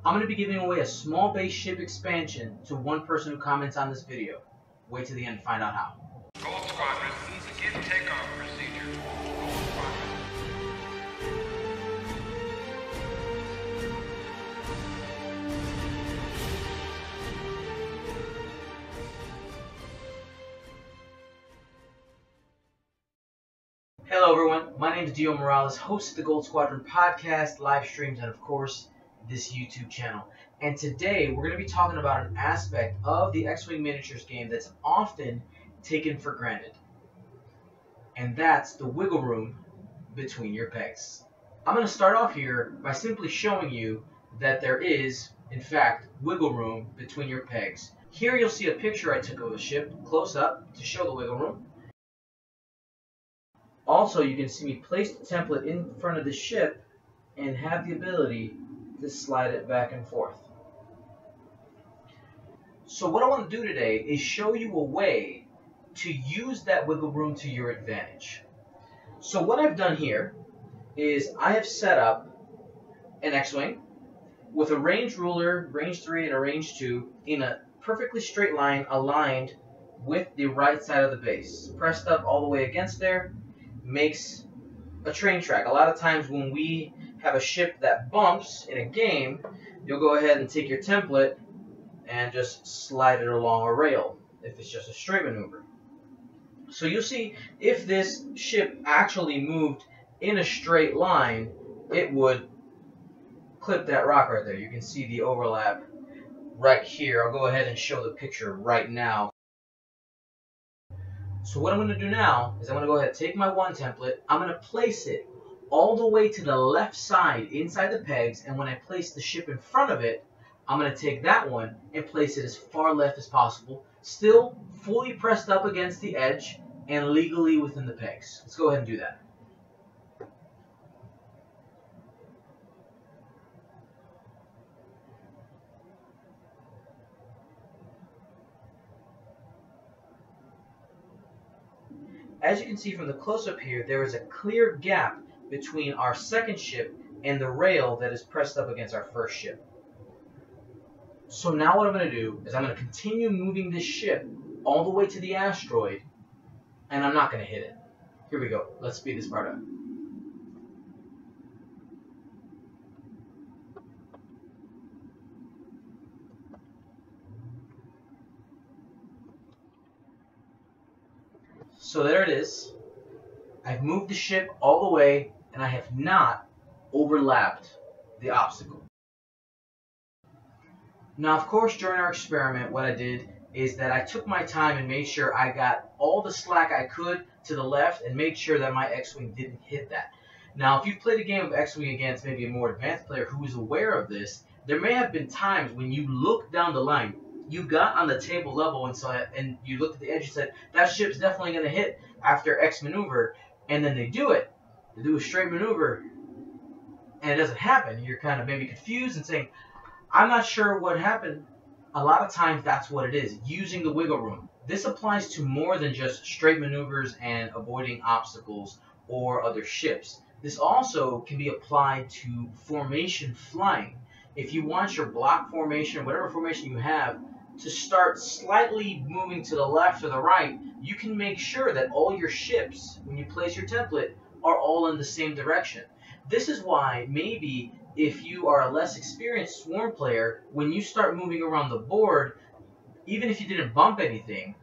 I'm going to be giving away a small base ship expansion to one person who comments on this video. Wait till the end to find out how. Gold Squadron, begin takeoff procedure. Gold Squadron. Hello everyone, my name is Dio Morales, host of the Gold Squadron podcast, live streams, and of course, this YouTube channel. And today we're going to be talking about an aspect of the X-Wing miniatures game that's often taken for granted. And that's the wiggle room between your pegs. I'm going to start off here by simply showing you that there is, in fact, wiggle room between your pegs. Here you'll see a picture I took of a ship close up to show the wiggle room. Also, you can see me place the template in front of the ship and have the ability to slide it back and forth. So what I want to do today is show you a way to use that wiggle room to your advantage. So what I've done here is I have set up an X-Wing with a range ruler, range 3 and a range 2 in a perfectly straight line aligned with the right side of the base. Pressed up all the way against there makes a train track. A lot of times when we have a ship that bumps in a game, you'll go ahead and take your template and just slide it along a rail if it's just a straight maneuver. So you'll see if this ship actually moved in a straight line, it would clip that rock right there. You can see the overlap right here. I'll go ahead and show the picture right now. So what I'm going to do now is I'm going to go ahead and take my one template. I'm going to place it all the way to the left side inside the pegs, and when I place the ship in front of it, I'm going to take that one and place it as far left as possible, still fully pressed up against the edge and legally within the pegs. Let's go ahead and do that. As you can see from the close-up here, there is a clear gap between our second ship and the rail that is pressed up against our first ship. So now what I'm going to do is I'm going to continue moving this ship all the way to the asteroid, and I'm not going to hit it. Here we go. Let's speed this part up. So there it is. I've moved the ship all the way, and I have not overlapped the obstacle. Now, of course, during our experiment, what I did is that I took my time and made sure I got all the slack I could to the left and made sure that my X-Wing didn't hit that. Now, if you've played a game of X-Wing against maybe a more advanced player who is aware of this, there may have been times when you look down the line, you got on the table level and you looked at the edge and said, that ship's definitely going to hit after X maneuver, and then they do it. They do a straight maneuver, and it doesn't happen. You're kind of maybe confused and saying, I'm not sure what happened. A lot of times that's what it is, using the wiggle room. This applies to more than just straight maneuvers and avoiding obstacles or other ships. This also can be applied to formation flying. If you want your block formation, whatever formation you have, to start slightly moving to the left or the right, you can make sure that all your ships, when you place your template, are all in the same direction. This is why maybe if you are a less experienced swarm player, when you start moving around the board, even if you didn't bump anything,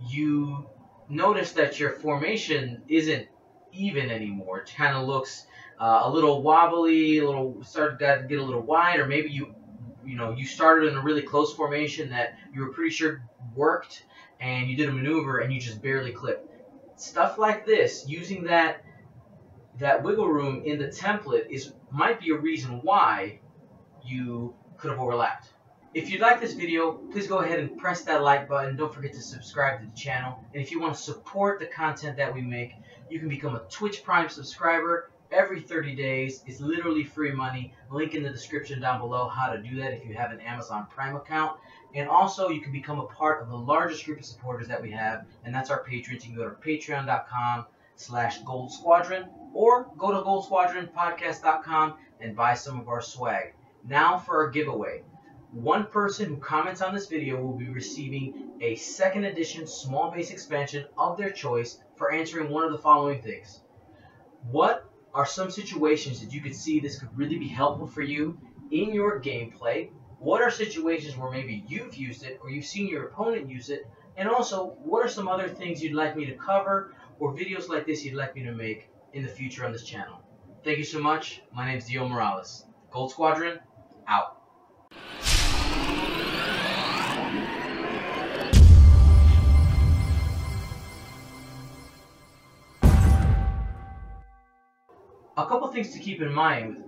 you notice that your formation isn't even anymore. It kind of looks a little wobbly, started to get a little wide, or maybe you started in a really close formation that you were pretty sure worked, and you did a maneuver and you just barely clipped. Stuff like this, using that wiggle room in the template might be a reason why you could have overlapped. If you like this video, please go ahead and press that like button. Don't forget to subscribe to the channel. And if you want to support the content that we make, you can become a Twitch Prime subscriber every 30 days. It's literally free money. Link in the description down below how to do that if you have an Amazon Prime account. And also, you can become a part of the largest group of supporters that we have, and that's our patrons. You can go to patreon.com/goldsquadron or go to goldsquadronpodcast.com and buy some of our swag. Now for our giveaway. One person who comments on this video will be receiving a second edition small base expansion of their choice for answering one of the following things. What are some situations that you could see this could really be helpful for you in your gameplay? What are situations where maybe you've used it or you've seen your opponent use it? And also, what are some other things you'd like me to cover or videos like this you'd like me to make in the future on this channel? Thank you so much. My name is Dio Morales. Gold Squadron, out. A couple things to keep in mind